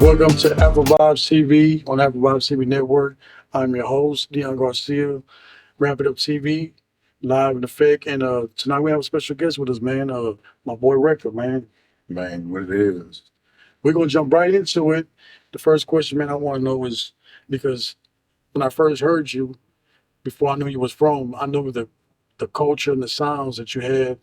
Welcome to Apple Vibes TV on Apple Vibes TV Network. I'm your host, Dion Garcia, Wrap It Up TV, live in effect. And tonight we have a special guest with us, man. My boy Wrecka, man. Man, what it is. We're gonna jump right into it. The first question, man, I want to know is because when I first heard you, before I knew you was from, I knew the culture and the sounds that you had,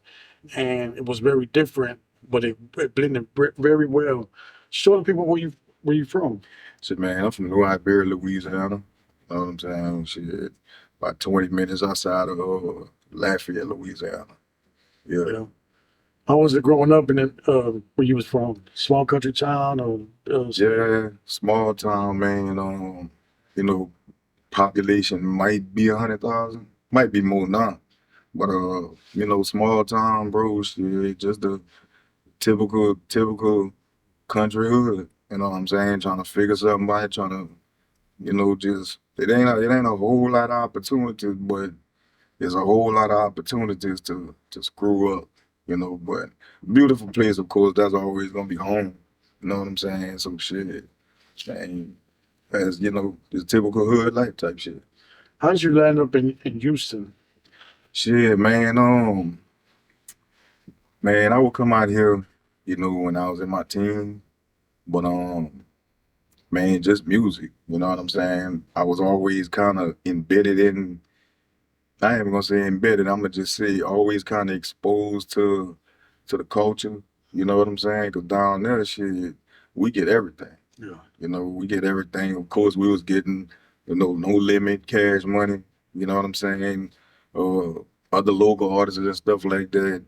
and it was very different, but it blended very well. Show the people where you from. Shit, man, I'm from New Iberia, Louisiana. Know what I'm saying? Shit, about 20 minutes outside of Lafayette, Louisiana. Yeah. Yeah. How was it growing up in it, where you was from? Small country town or Yeah, small town, man. You know, population might be 100,000, might be more now. But small town, bro, shit, just the typical country hood. You know what I'm saying? Trying to figure something out, trying to, just it ain't a whole lot of opportunities, but there's a whole lot of opportunities to screw up, but beautiful place, of course, that's always gonna be home. You know what I'm saying? So shit. And as the typical hood life type shit. how did you land up in Houston? Shit, man, I would come out here, when I was in my teens, but man, just music. You know what I'm saying? I was always kind of embedded in. I ain't even gonna say embedded. I'm gonna just say always kind of exposed to the culture. You know what I'm saying? Cause down there, shit, we get everything. Yeah. We get everything. Of course, we was getting, no limit cash money. You know what I'm saying? Uh, Other local artists and stuff like that.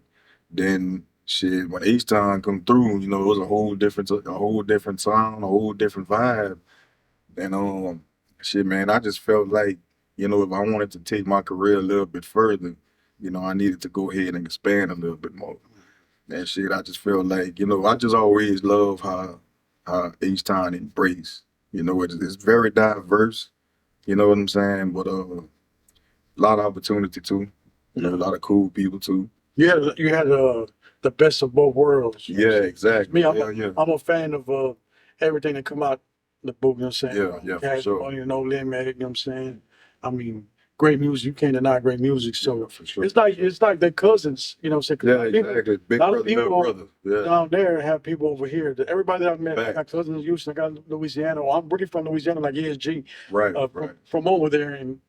Then shit, when H Town come through, it was a whole different sound, a whole different vibe. And shit, man, I just felt like, if I wanted to take my career a little bit further, I needed to go ahead and expand a little bit more. And shit, I just feel like, I just always love how H Town embrace. It's very diverse, you know what I'm saying? But a lot of opportunity too. A lot of cool people too. You had the best of both worlds. Yeah, exactly. Me, I'm Yeah, a, yeah. I'm a fan of everything that come out the book. You know what I'm saying? Yeah, for Cash sure. Money, No Limit. You know what I'm saying? I mean, great music. You can't deny great music. So Yeah, for sure. it's like they're cousins. You know what I'm saying? 'Cause Yeah, a lot of people, exactly. Big a lot of brother, little people brother. Yeah. down there have people over here. Everybody that I've met, I got Facts. cousins in Houston. I got Louisiana. Well, I'm really from Louisiana, like ESG, Right, from, right. from over there, and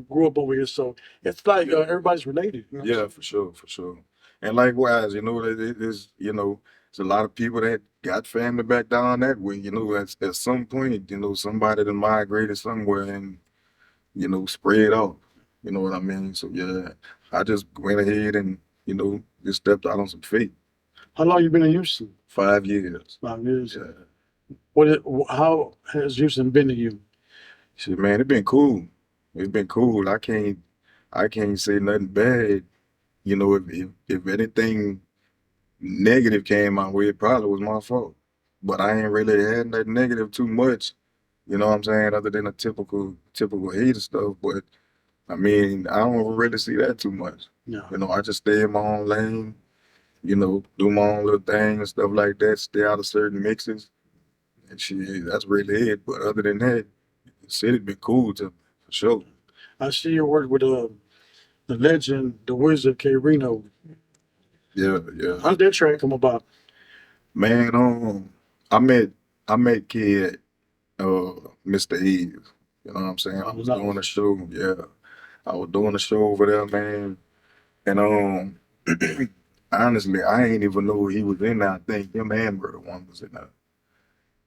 grew up over here. So it's like everybody's related. You know what I'm Yeah, saying? for sure, for sure. And likewise, that it is, it's a lot of people that got family back down that way. At some point, somebody that migrated somewhere and, spread out. You know what I mean? So yeah, I just went ahead and, just stepped out on some faith. How long you been in Houston? 5 years. 5 years. Yeah. How has Houston been to you? Shit, man, it's been cool. It's been cool. I can't say nothing bad. If anything negative came my way, it probably was my fault. But I ain't really had nothing negative too much, you know what I'm saying, other than a typical hater stuff. But I mean, I don't really see that too much. No. I just stay in my own lane, do my own little thing and stuff like that, stay out of certain mixes. And shit, that's really it. But other than that, the city been cool to me, for sure. I see your work with the legend, the wizard, K Reno. Yeah, yeah. How did that track come about? Man, I met Kid Mr. Eve. You know what I'm saying? I was doing a show, yeah. I was doing a show over there, man. And honestly, I ain't even know he was in there. I think him and Murder One was in there.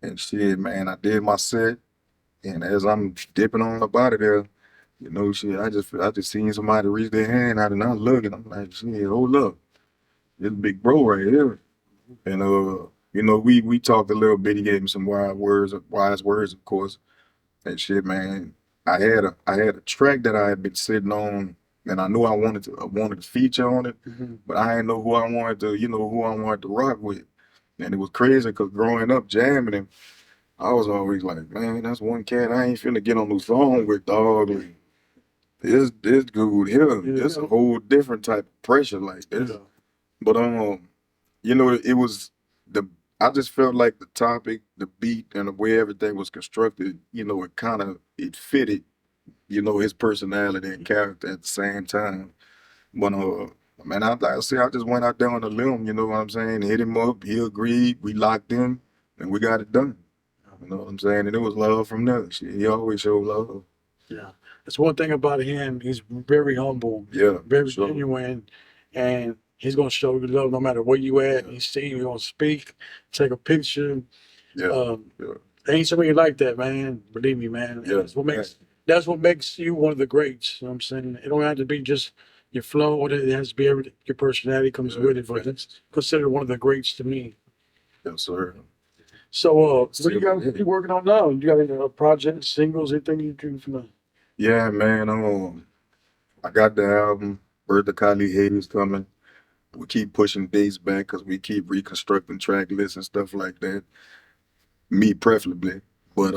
And shit, man, I did my set, and as I'm dipping on up out of there, shit, I just seen somebody reach their hand out and I look and I'm like, shit, hold up. This big bro right here. And we talked a little bit. He gave me some wise words, of course. And shit, man. I had a track that I had been sitting on, and I knew I wanted to feature on it, but I didn't know who I wanted to rock with. And it was crazy because growing up jamming him, I was always like, man, that's one cat I ain't finna get on the phone with, dog. Like, this dude here, it's a whole different type of pressure like this. Yeah. But it was the I just felt like the topic, the beat, and the way everything was constructed, it fitted, his personality and character at the same time. But man, like I said, I just went out there on a limb, you know what I'm saying? Hit him up, he agreed, we locked in, and we got it done. You know what I'm saying? And it was love from there. Shit, he always showed love. Yeah, that's one thing about him. He's very humble, Yeah, very sure. genuine, and he's gonna show you love no matter where you at. Yeah. He see you, he gonna speak, take a picture. Yeah, yeah, There ain't somebody like that, man. Believe me, man. yeah. That's what makes you one of the greats. You know what I'm saying? It don't have to be just your flow. It has to be everything. Your personality comes Yeah, with it. But it's considered one of the greats to me. Yes, sir. So, what Still, you working on now? You got any projects, singles, anything you do from the? yeah, man. I got the album, Bird the Kali Hayes coming. We keep pushing dates back because we keep reconstructing track lists and stuff like that. Me preferably. But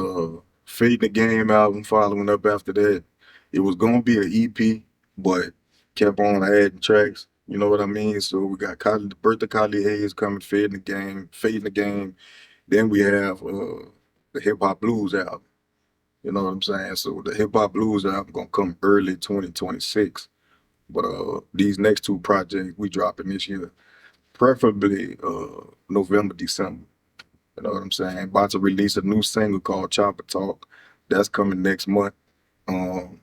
Fade the Game album following up after that. It was gonna be an EP, but kept on adding tracks. You know what I mean? So we got Bertha Kali Hayes coming, Fade the Game. Then we have the Hip Hop Blues album. You know what I'm saying? So the Hip Hop Blues album gonna come early 2026. But these next two projects we dropping this year, preferably November, December. You know what I'm saying? About to release a new single called Chopper Talk. That's coming next month. Um,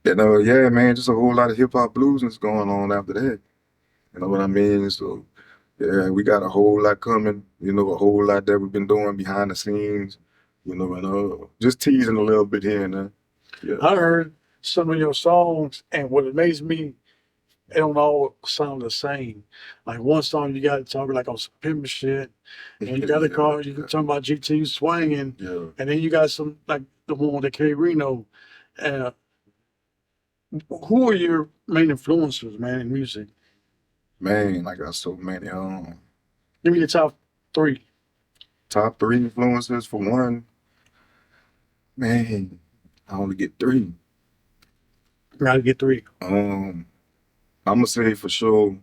yeah, man, just a whole lot of hip hop blues that's going on after that. You know what I mean? So yeah, we got a whole lot coming. A whole lot that we've been doing behind the scenes. And just teasing a little bit here and there. Yeah. I heard some of your songs, and what amazed me, it don't all sound the same. Like one song you got to talk like on some pimp shit, and you got a call you can talk about GT swinging, Yeah. and then you got some like the one with the K Reno. Uh, who are your main influencers, man, in music? Man, I got so many. Give me the top three. Top three influencers for one. Man, I only get three. Gotta get three. I'm gonna say for sure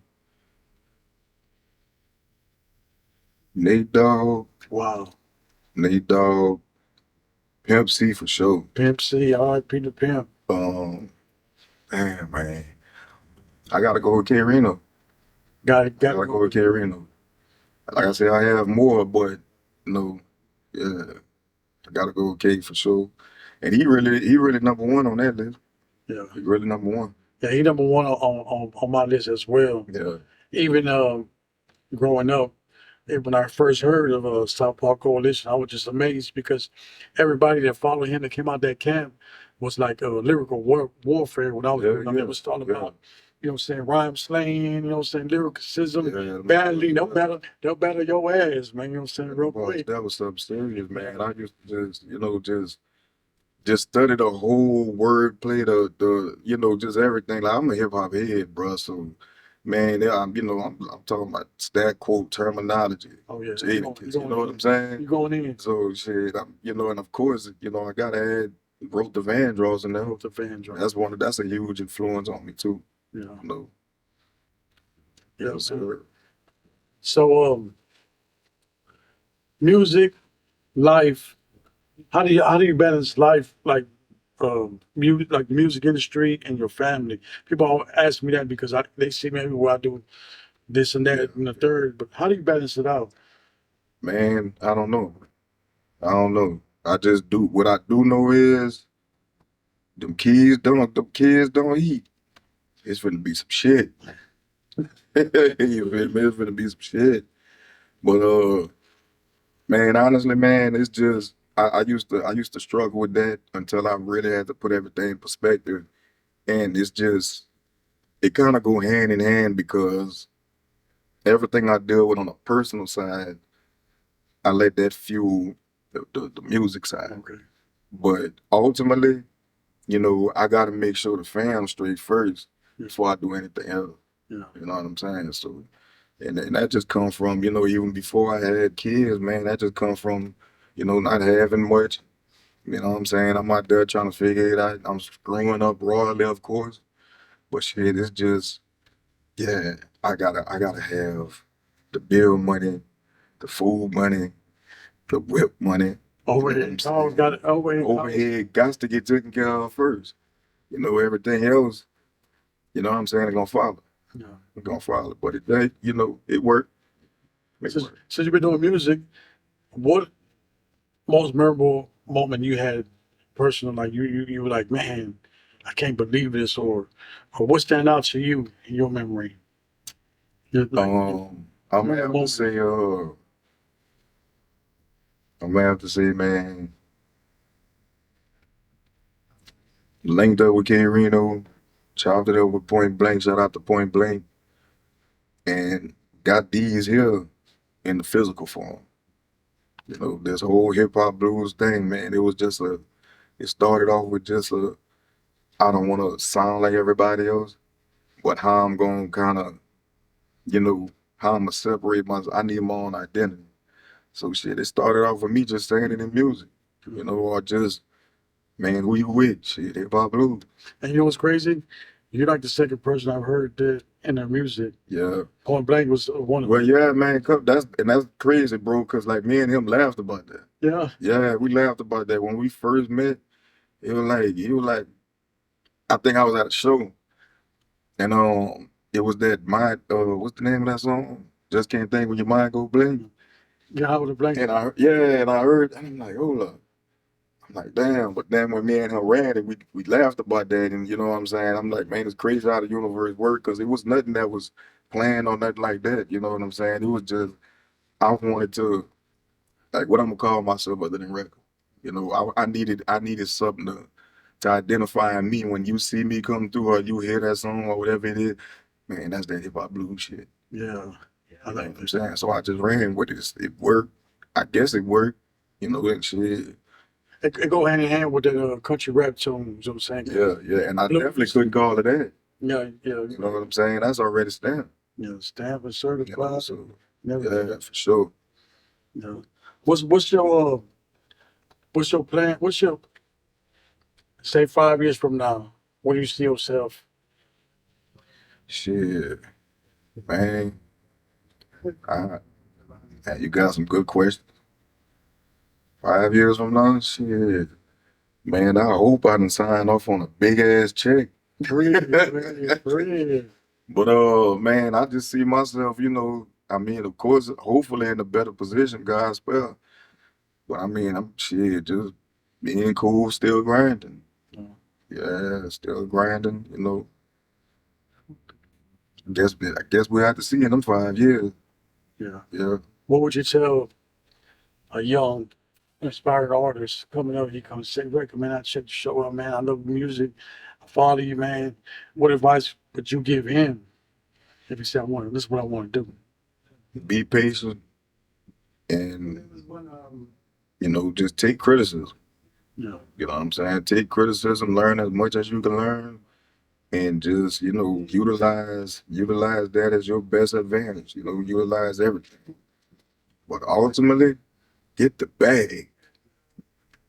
Nate Dogg, Wow. Nate Dogg, Pimp C for sure. Pimp C, R.I.P. the Pimp. Damn, man, I gotta go with K Reno. Gotta Gotta go with K Reno. Like I said, I have more, but yeah, I gotta go with K for sure. And he really number one on that list. Yeah. He really number one. Yeah, he number one on my list as well. Yeah. Even growing up, when I first heard of South Park Coalition, I was just amazed because everybody that followed him that came out that camp was like lyrical warfare. When I was growing up, Yeah, it was talking yeah. about, you know what I'm saying, rhyme slaying, you know what I'm saying, lyricism, Yeah, battling, yeah. they'll battle your ass, man, you know what I'm saying, real quick. That was something serious, man. I used to just study the whole wordplay, just everything. Like I'm a hip hop head, bro. So, man, I'm talking about stat quote terminology. Oh yeah, Jadakiss, you know what I'm saying? You going in? So shit, and of course, I gotta add wrote the Vandross in there. The fan drum. That's a huge influence on me too. Yeah. You know. Yeah, Yes, sir. So music, life. How do you balance life like music, like the music industry and your family? People always ask me that because they see me everywhere I do this and that and the third. But how do you balance it out? Man, I don't know. I don't know. I just do what I do know is them kids don't eat. It's finna be some shit. You feel me? It's finna be some shit. But man, honestly, man, it's just I used to struggle with that until I really had to put everything in perspective. And it's just it kind of go hand in hand because everything I deal with on a personal side, I let that fuel the music side. Okay. But ultimately, I gotta make sure the fam's straight first before I do anything else. Yeah. You know what I'm saying? So, and that just come from, even before I had kids, man, that just come from, not having much. You know what I'm saying? I'm out there trying to figure it out. I'm growing up royally, of course. But shit, it's just, yeah, I gotta have the bill money, the food money, the whip money. You know what I'm Overhead calls saying? got it. Overhead calls. Overhead got to get taken care of first. You know, everything else, you know what I'm saying, it's gonna follow. Yeah. It's gonna follow. But it, you know, it worked. It Since, worked. since you've been doing music, what most memorable moment you had personal, like you were like, man, I can't believe this, or what stand out to you in your memory? You're like, I'm gonna memorable have to moment. say, I'm gonna have to say, man, linked up with K Reno, chopped it up with Point Blank, shout out to Point Blank, and got these here in the physical form. You know, this whole hip hop blues thing, man, it was just it started off with just I don't want to sound like everybody else, but how I'm going to kind of, you know, how I'm going to separate myself. I need my own identity. So shit, it started off with me just saying it in music, you know, or just, man, who you with? Shit, hip hop blues. And you know what's crazy? You're like the second person I've heard that in their music. Yeah. Point Blank was one of Well, them. yeah, man, that's crazy, bro, because like me and him laughed about that. Yeah. Yeah, we laughed about that when we first met. He was like, I think I was at a show, and it was that mind, what's the name of that song? Just can't think when your mind go blank. Yeah, with a blank. And I heard, and I'm like, hold up. I'm like, damn. But then when me and him ran it, we laughed about that, and you know what I'm saying? I'm like, man, it's crazy how the universe worked, because it was nothing that was planned or nothing like that. You know what I'm saying? It was just I wanted to, like, what I'm gonna call myself other than Wrecka. You know, I needed something to identify me when you see me come through or you hear that song or whatever it is. Man, that's that hip hop blues shit. Yeah. I You know like what I'm that. saying? So I just ran with it. It worked. I guess it worked. You know, and shit. It go hand in hand with that country rap tune. You know what I'm saying? Yeah, yeah. And I Blues. definitely couldn't call it that. Yeah, yeah, You know what I'm saying? That's already stamped. yeah. Stamp and You know, certified. so Never. yeah, for sure. Yeah. What's your plan? What's your say 5 years from now? Where do you see yourself? Shit, man. I, man, you got some good questions. 5 years from now, shit. Man, I hope I done sign off on a big ass check. Breathe. But man, I just see myself, you know, I mean, of course, hopefully in a better position, God's spell. But I mean, I'm shit, just being cool, still grinding. Yeah, still grinding, you know. I guess we have to see in them 5 years. Yeah. Yeah. What would you tell a young, inspired artist coming up? He comes say, Rick, man, I check the show out, man. I love music. I follow you, man. What advice would you give him if he said, this is what I want to do? Be patient and you know, just take criticism. Yeah. You know what I'm saying? Take criticism, learn as much as you can learn, and just, you know, utilize that as your best advantage. You know, utilize everything. But ultimately, get the bag.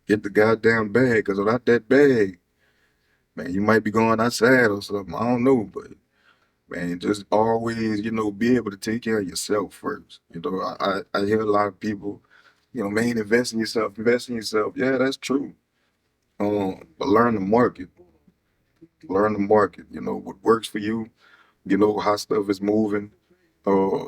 Get the goddamn bag, because without that bag, man, you might be going outside or something. I don't know, but man, just always, you know, be able to take care of yourself first. You know, I hear a lot of people, you know, man, invest in yourself, invest in yourself. Yeah, that's true. But learn the market. Learn the market. You know, what works for you. You know, how stuff is moving. Uh,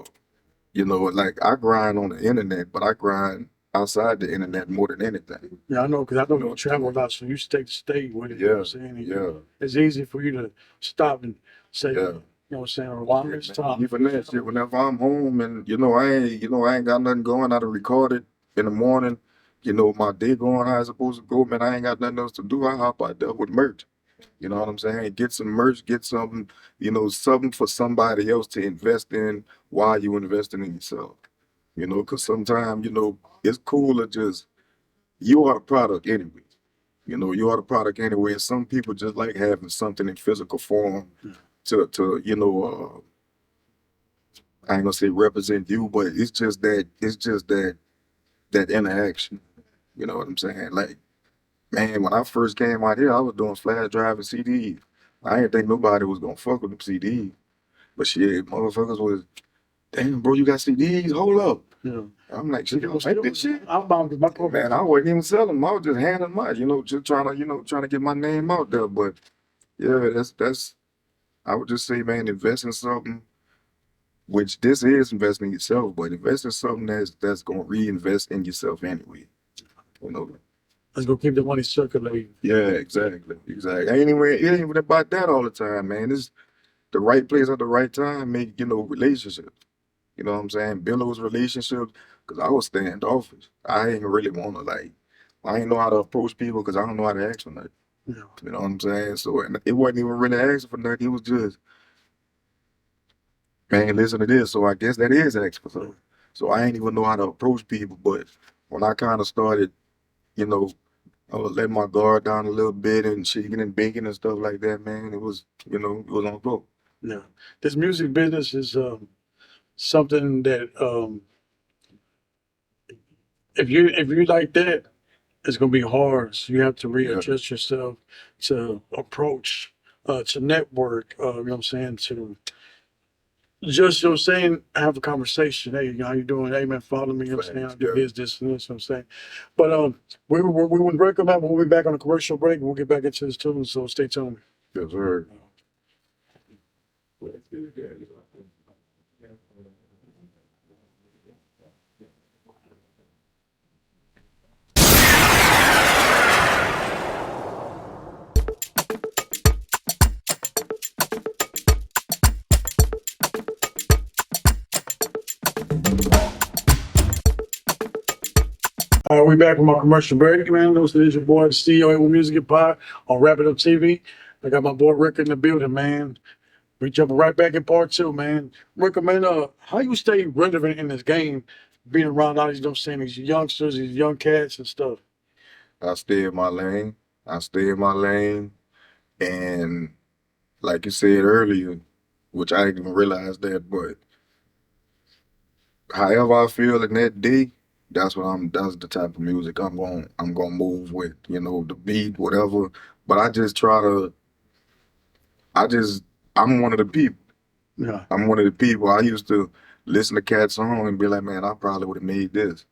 you know, like I grind on the internet, but I grind outside the internet more than anything. Yeah, I know, because I know You know you what I'm travel a saying? lot, so you stay to stay with it. You know what I'm Yeah, saying? And yeah, it's easy for you to stop and say, yeah. you know what I'm saying, well, I'm Yeah, this man. time. Even that shit, whenever I'm home and I ain't got nothing going, I done recorded in the morning, you know, my day going how it's supposed to go, man, I ain't got nothing else to do. I hop out there with merch. You know what I'm saying? Get some merch, get something, you know, something for somebody else to invest in while you investing in yourself. You know, because sometimes, you know, it's cool to just, you are the product anyway. You know, you are the product anyway. And some people just like having something in physical form to you know, I ain't gonna say represent you, but it's just that interaction. You know what I'm saying? Like, man, when I first came out here, I was doing flash driving CDs. I didn't think nobody was gonna fuck with them CDs. But shit, motherfuckers was, damn, bro, you got CDs? Hold up. Yeah. I'm like, shit, y'all make this shit? I'm bound my program. Man, I wasn't even selling them. I was just handing them out, just trying to get my name out there. But yeah, that's I would just say, man, invest in something, which this is investing in yourself, but invest in something that's gonna reinvest in yourself anyway. You know. Let's go keep the money circulating. Yeah, exactly. It ain't even about that all the time, man. It's the right place at the right time, make, relationships. You know what I'm saying? Build those relationships, because I was standoffish. I ain't really want to, like, I ain't know how to approach people because I don't know how to ask for nothing. Yeah. You know what I'm saying? So and it wasn't even really asking for nothing. It was just, man, listen to this. So I guess that is asking for something. So I ain't even know how to approach people. But when I kind of started, you know, I was letting my guard down a little bit and shaking and baking and stuff like that, man, it was on flow. Yeah. This music business is something that if you like that, it's gonna be hard. So you have to Yeah. readjust yourself to approach, to network. You know what I'm saying? To just, you know what I'm saying, have a conversation. Hey, how you doing? Hey, man, follow me. You know what I'm saying? I do this and this. You know what I'm saying? But we would recommend we'll be back on a commercial break. We'll get back into this tune. So stay tuned. Yes, sir. All right, we back from our commercial break, man. This is your boy, CEO with Music and Pod on Wrap It Up TV. I got my boy Rick in the building, man. We jumping right back in part two, man. Rick, man, how you stay relevant in this game, being around all these, you know what I'm saying, these youngsters, these young cats and stuff. I stay in my lane. I stay in my lane. And like you said earlier, which I didn't even realize that, but however I feel in that day, that's the type of music I'm gonna move with, the beat, whatever. But I just I'm one of the people. Yeah, I'm one of the people. I used to listen to Cat song and be like, man, I probably would have made this.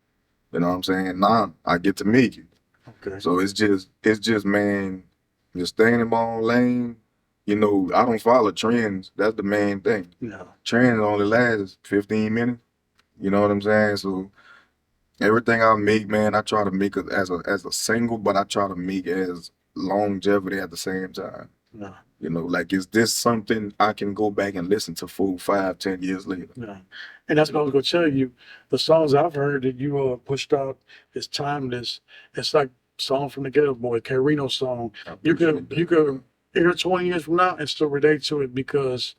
You know what I'm saying? Now I get to make it. okay. So it's just man, just staying in my own lane. I don't follow trends. That's the main thing. Yeah, Trends only last 15 minutes. You know what I'm saying? So everything I make, man, I try to make it as a single, but I try to make as longevity at the same time. yeah, Like, is this something I can go back and listen to 4, 5, 10 years later? yeah. And that's what I was gonna tell you. The songs I've heard that you pushed out is timeless. It's like song from the Ghetto Boy, Carino song. You could hear 20 years from now and still relate to it because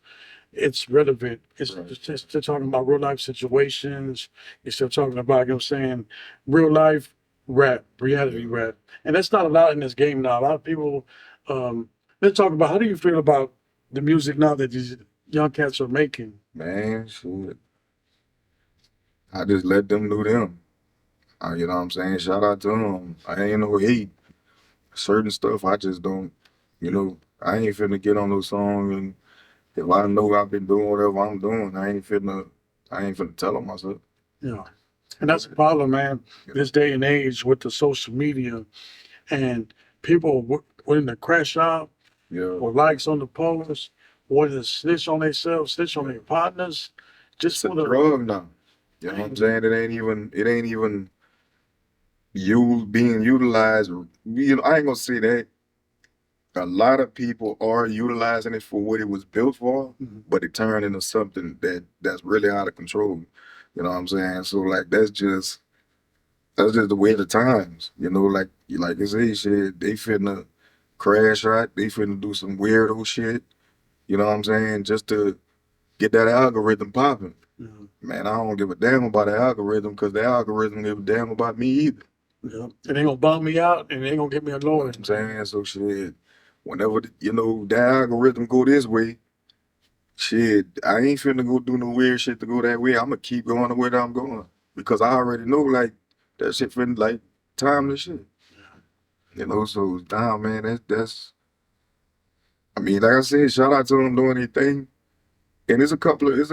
it's relevant. It's Right. just still talking about real life situations. You're still talking about, you know what I'm saying, real life rap, reality rap. And that's not a lot in this game now. A lot of people, they're talking about how do you feel about the music now that these young cats are making? Man, shit. I just let them do them. You know what I'm saying? Shout out to them. I ain't no hate. Certain stuff I just don't, I ain't finna get on those songs, and if I know I've been doing whatever I'm doing, I ain't finna tell them myself. You know, and that's the problem, man. This day and age with the social media and people willing to crash out Yeah. or likes on the post, or to snitch on themselves, snitch on their partners, just It's a for the drug now. You know what I'm saying? It ain't even you being utilized. I ain't gonna say that. A lot of people are utilizing it for what it was built for, Mhm. but it turned into something that's really out of control. You know what I'm saying? So like that's just the way of the times. Like I say, shit, they finna crash out, they finna do some weirdo shit. You know what I'm saying? Just to get that algorithm popping. Yeah, Man, I don't give a damn about the algorithm because the algorithm give a damn about me either. yeah. And they gonna bum me out and they gonna get me a You know lawyer. what I'm saying? So shit, whenever the algorithm go this way, shit, I ain't finna go do no weird shit to go that way. I'ma keep going the way that I'm going. Because I already know like that shit finna like timeless shit. So nah man, that's I mean, like I said, shout out to them doing their thing. And there's a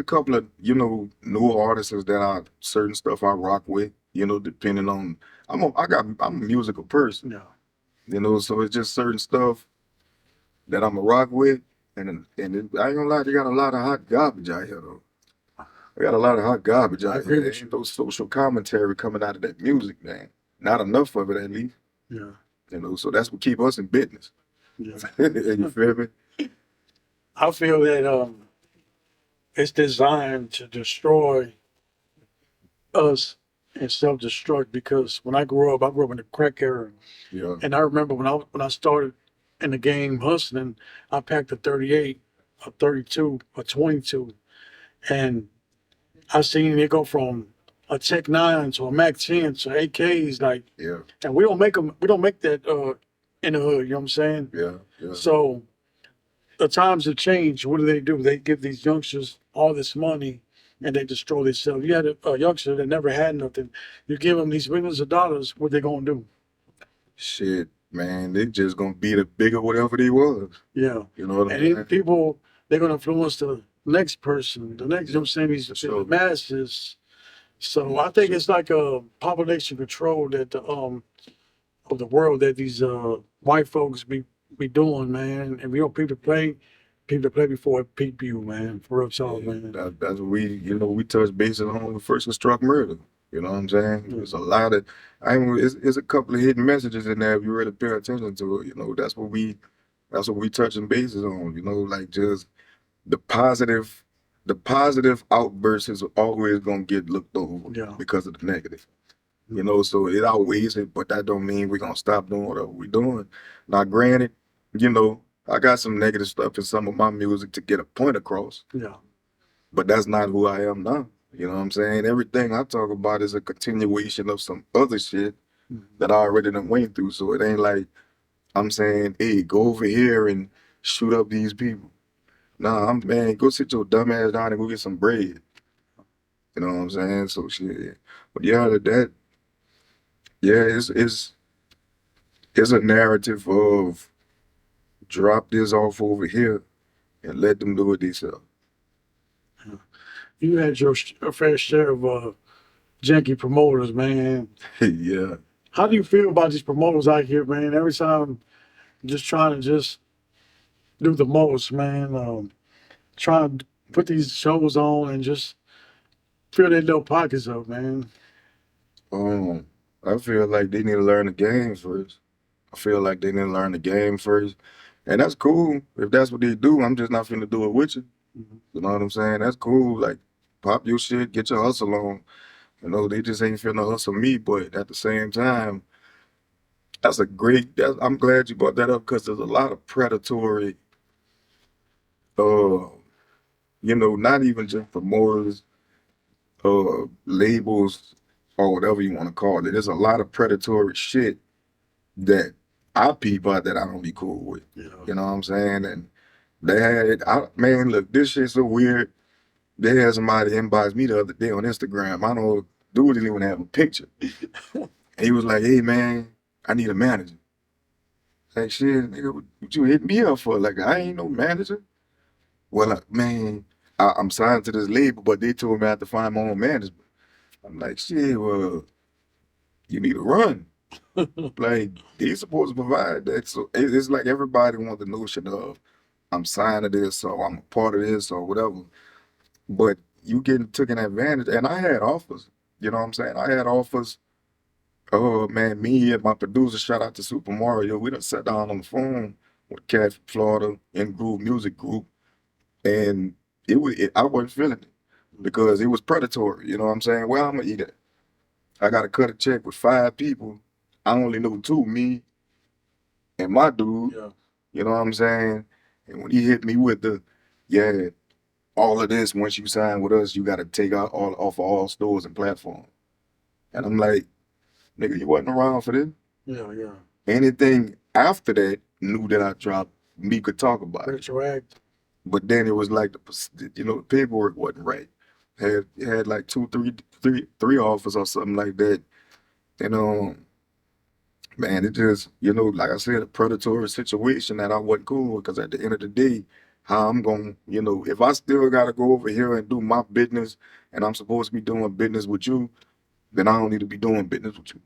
couple of newer artists that I certain stuff I rock with. Depending on I'm a musical person. Yeah. So it's just certain stuff that I'm a rock with, I ain't gonna lie, they got a lot of hot garbage out here though. They got a lot of hot garbage I out agree here. There with ain't you. no social commentary coming out of that music, man. Not enough of it, at least. Yeah. So that's what keep us in business. Yeah. You feel me? I feel that it's designed to destroy us and self-destruct because when I grew up in the crack era, Yeah, and I remember when I started in the game hustling, I packed a 38, a 32, a 22, and I seen it go from a Tech 9 to a Mac 10 to AKs, like, yeah, and we don't make them, we don't make that in the hood. You know what I'm saying? yeah, yeah. So the times have changed. What do? They give these youngsters all this money and they destroy themselves. You had a youngster that never had nothing. You give them these millions of dollars, what they gonna do? Shit, man, they just gonna be the bigger whatever they was. Yeah. You know what I'm And then saying? people, they're gonna influence the next person, the next, you know what I'm saying, these For the sure. masses. So I For think sure. it's like a population control that the of the world that these white folks be doing, man. And we don't people to play before it peep you, man. For real talk, Yeah, man. that's what we touch bases on the first construct murder. You know what I'm saying? Yeah. There's a lot of, it's a couple of hidden messages in there if you really pay attention to it. That's what we touching bases on. Like just the positive, the positive outbursts is always gonna get looked over Yeah. because of the negative. So it outweighs it, but that don't mean we're gonna stop doing whatever we're doing. Now, granted, I got some negative stuff in some of my music to get a point across, Yeah. but that's not who I am now. You know what I'm saying? Everything I talk about is a continuation of some other shit Mhm. that I already done went through. So it ain't like I'm saying, hey, go over here and shoot up these people. Nah, man, go sit your dumb ass down and go get some bread. You know what I'm saying? So shit. But yeah, yeah, it's a narrative of drop this off over here and let them do it themselves. You had your fair share of janky promoters, man. Yeah. How do you feel about these promoters out here, man? Every time just trying to just do the most, man. Trying to put these shows on and just fill their little pockets up, man. Um, I feel like they need to learn the game first. I feel like they need to learn the game first. And that's cool if that's what they do. I'm just not finna do it with you. Mhm. You know what I'm saying? That's cool. Like, pop your shit, get your hustle on. They just ain't finna hustle me. But at the same time, I'm glad you brought that up because there's a lot of predatory, uh, not even just promoters, labels, or whatever you want to call it. There's a lot of predatory shit that I peep out that I don't be cool with. Yeah. You know what I'm saying? And man, look, this shit's so weird. They had somebody inbox me the other day on Instagram. I don't know, dude didn't even have a picture. He was like, hey man, I need a manager. Like, shit, nigga, what you hit me up for? Like, I ain't no manager. Well, man, I'm signed to this label, but they told me I had to find my own management. I'm like, shit, well, you need to run. Like, they supposed to provide that. So it's like everybody wants the notion of I'm signed to this or I'm a part of this or whatever. But you getting taken advantage. And I had offers. You know what I'm saying? I had offers. Oh man, me and my producer, shout out to Super Mario. We done sat down on the phone with Cat from Florida in Groove Music Group. And I wasn't feeling it because it was predatory. You know what I'm saying? Well, I'm gonna eat it. I gotta cut a check with 5 people. I only know two, me and my dude. Yeah. You know what I'm saying? And when he hit me with yeah, all of this, once you sign with us, you got to take out all off of all stores and platforms. And I'm like, nigga, you wasn't around for this. Yeah. Yeah. Anything after that, knew that I dropped, me could talk about it. Retroact. But then it was like the paperwork wasn't right. Had like three offers or something like that. And man, it just like I said, a predatory situation that I wasn't cool with because at the end of the day, how I'm going, if I still got to go over here and do my business and I'm supposed to be doing business with you, then I don't need to be doing business with you.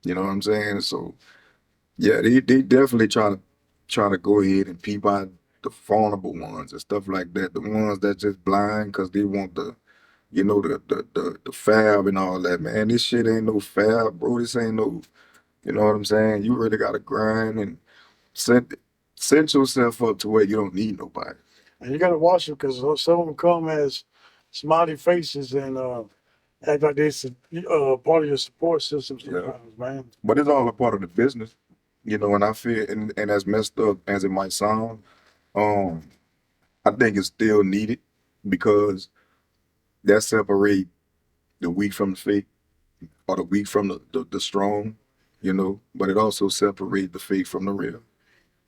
You know what I'm saying? So yeah, they definitely try to go ahead and peep out the vulnerable ones and stuff like that. The ones that just blind because they want the fab and all that. Man, this shit ain't no fab, bro. This ain't no, you know what I'm saying? You really gotta grind and set set yourself up to where you don't need nobody. And you got to watch it because some of them come as smiley faces and act like they're part of your support system Yeah. sometimes, man. But it's all a part of the business, and I feel and as messed up as it might sound, um, I think it's still needed because that separate the weak from the fake or the weak from the strong, but it also separate the fake from the real,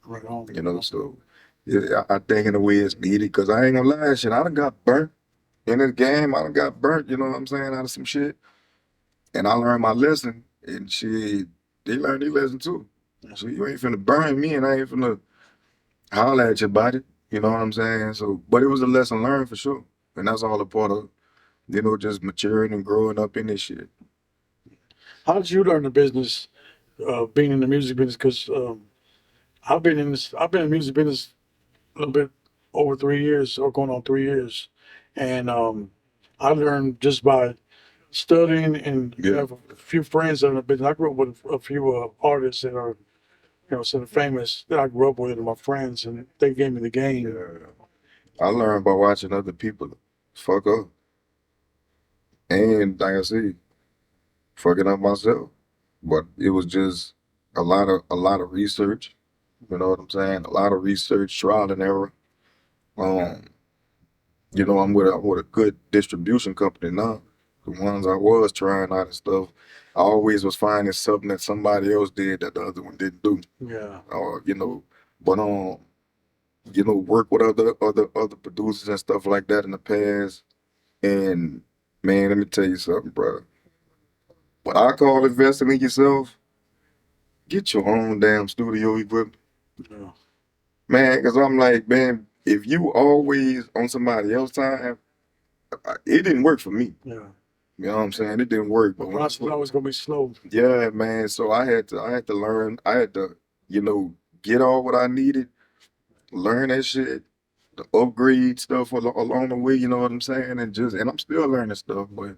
Right on. so yeah, I think in a way it's needed because I ain't gonna lie, shit, I done got burnt in this game. I done got burnt, you know what I'm saying, out of some shit. And I learned my lesson and shit, they learned their lesson too. So you ain't finna burn me and I ain't finna holler at your body. You know what I'm saying? So, but it was a lesson learned for sure. And that's all a part of, just maturing and growing up in this shit. How did you learn the business, being in the music business? Because I've been in this. I've been in the music business a little bit over 3 years, or going on 3 years, and I learned just by studying and Yeah. have a few friends that are in the business. I grew up with a few artists that are, sort of famous that I grew up with, and my friends, and they gave me the game. Yeah. I learned by watching other people fuck up. And like I said, fucking up myself. But it was just a lot of research. You know what I'm saying? A lot of research, trial and error. Um, I'm with a good distribution company now. The ones I was trying out and stuff, I always was finding something that somebody else did that the other one didn't do. Yeah. Or but work with other producers and stuff like that in the past. And man, let me tell you something, bro. What I call investing in yourself, get your own damn studio equipment, Yeah. man. Because I'm like, man, if you always on somebody else's time, it didn't work for me. Yeah. You know what I'm saying? It didn't work. The But process is always gonna be slow. yeah, man. So I had to learn. I had to, get all what I needed, learn that shit, the upgrade stuff along the way. You know what I'm saying? And I'm still learning stuff, but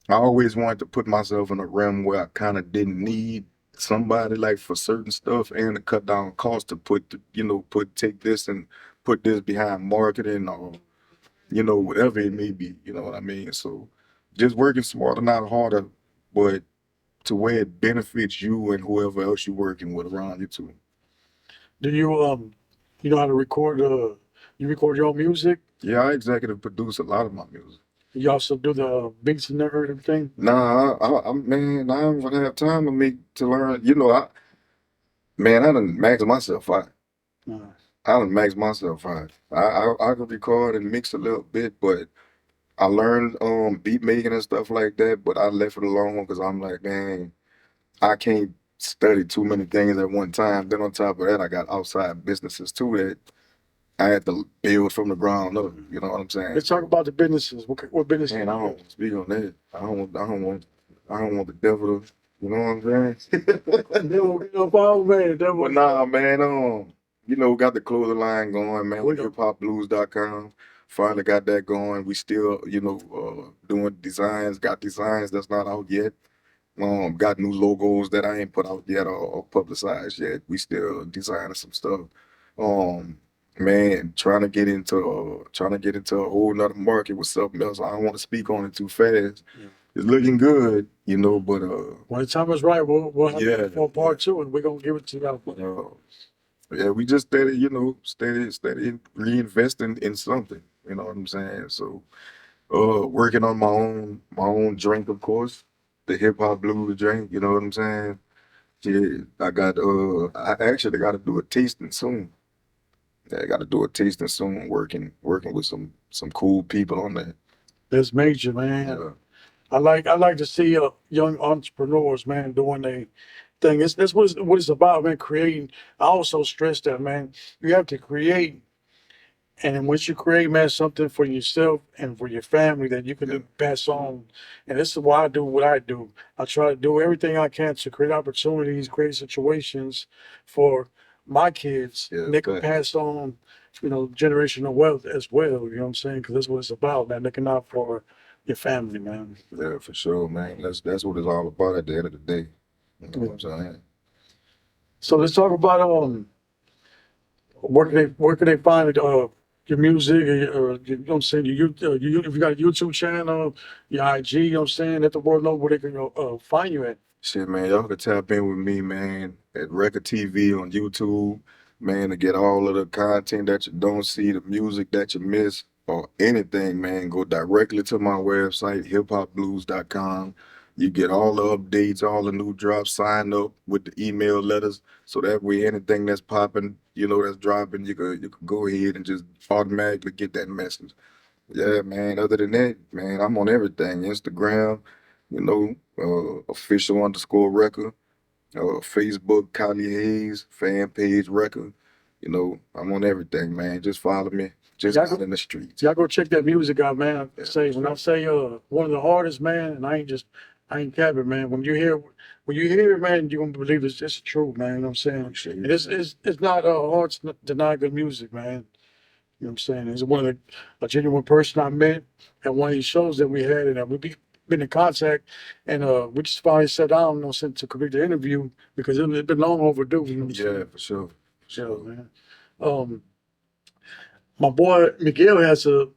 I always wanted to put myself in a realm where I kind of didn't need somebody like for certain stuff and to cut down costs to take this and put this behind marketing or whatever it may be. You know what I mean? So just working smarter, not harder, but to where it benefits you and whoever else you're working with around you too. Do you know how to record? You record your own music. Yeah, I executive produce a lot of my music. You also do the beats and everything. Nah, man, I don't even have time to learn. I done maxed myself out. Uh, I done maxed myself out. I could record and mix a little bit, but I learned beat making and stuff like that. But I left it alone because I'm like, man, I can't study too many things at one time. Then on top of that, I got outside businesses too that I had to build from the ground up. You know what I'm saying? let's talk about the businesses. What business? Man, I don't speak on that. I don't want the devil to, you know what I'm saying? Man, But nah, man, got the clothing line going, man, with We- hiphopblues.com. Finally got that going. We still, doing designs, got designs that's not out yet. Got new logos that I ain't put out yet or publicized yet. We still designing some stuff. Um, man, trying to get into a whole nother market with something else. I don't want to speak on it too fast. Yeah. It's looking good, but When the time is right, we'll have Yeah, it for part two, and we're gonna give it to y'all. yeah, we just steady reinvesting in something. You know what I'm saying? So, working on my own drink, of course, the hip hop blues drink. You know what I'm saying? Yeah, I actually got to do a tasting soon. Yeah, I got to do a tasting soon. Working with some cool people on that. That's major, man. Yeah, I like to see young entrepreneurs, man, doing a thing. That's what it's about, man. Creating. I also stress that, man. You have to create And then once you create, man, something for yourself and for your family that you can Yeah. pass on. And this is why I do what I do. I try to do everything I can to create opportunities, create situations for my kids. Yeah, And they can facts. pass on, generational wealth as well. You know what I'm saying? Because that's what it's about, man. Looking out for your family, man. Yeah, for sure, man. That's what it's all about at the end of the day. You know what I'm saying? So let's talk about where can they find your music or you know what I'm saying, if you got a YouTube channel, your IG, you know what I'm saying, let the world know where they can find you at. Shit, man, y'all can tap in with me, man, at Wrecka TV on YouTube, man, to get all of the content that you don't see, the music that you miss, or anything, man. Go directly to my website, hiphopblues.com. You get all the updates, all the new drops, sign up with the email letters, so that way anything that's popping, that's dropping, you could go ahead and just automatically get that message. Yeah, man. Other than that, man, I'm on everything. Instagram, official underscore record, Facebook, Kylie Hayes, fan page record. I'm on everything, man. Just follow me. Just Y'all out go, in the streets. y'all go check that music out, man. Yeah, Say when I say one of the hardest, man, and I ain't capping, man. When you hear it, man, you're gonna believe it's true, man. You know what I'm saying? appreciate And it. it's not hard to deny good music, man. You know what I'm saying? He's one of a genuine person I met at one of these shows that we had, and been in contact, and we just finally sat down, to complete the interview because it's been long overdue. You know what I'm saying? Yeah, for sure. For Yeah, sure. man. Um, my boy Miguel has a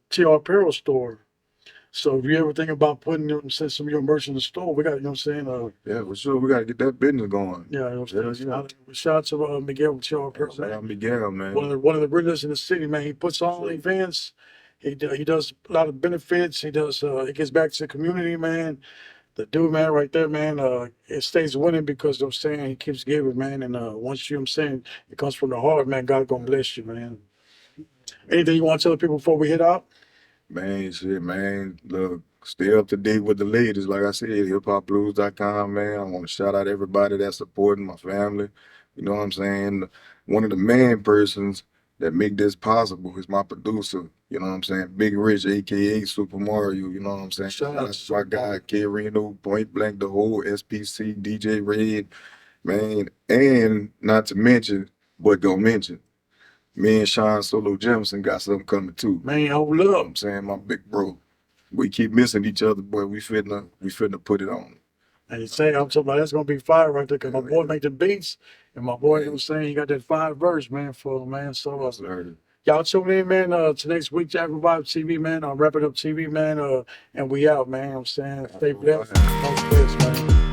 TR apparel store. So if you ever think about putting some of your merch in the store, we got, you know what I'm saying? Yeah, for sure. We gotta get that business going. Yeah, you know what I'm saying? Yeah. Shout out to Miguel with TR apparel, Shout man. out Miguel, man. One of the realest in the city, man. He puts on events. He does a lot of benefits. He gives back to the community, man. The dude, man, right there, man, it stays winning because I'm saying he keeps giving, man. And once you, I'm saying, it comes from the heart, man. God gonna bless you, man. Anything you want to tell the people before we head out? Man, shit, man. Look, stay up to date with the latest. Like I said, hiphopblues.com, man. I want to shout out everybody that's supporting my family. You know what I'm saying? One of the main persons that make this possible is my producer. You know what I'm saying? Big Rich, aka Super Mario. You know what I'm saying? Shout out That's to my Super Mario. guy, K Reno, Point Blank, the whole SPC, DJ Red, man. And not to mention, but go mention, me and Sean Solo Jefferson got something coming too. Man, hold You know what up. I'm saying? My big bro. We keep missing each other, but we finna put it on. And he say, I'm talking about that's gonna be fire right there, cause my Hell boy yeah. make the beats, and my boy, you know what I'm saying, he got that 5 verse, man, for man. So Yes, sir. y'all tune in, man, to next week, Jack Revive TV, man, on Wrap It Up TV, man, and we out, man. You know what I'm saying, stay blessed, Alright. no stress, man.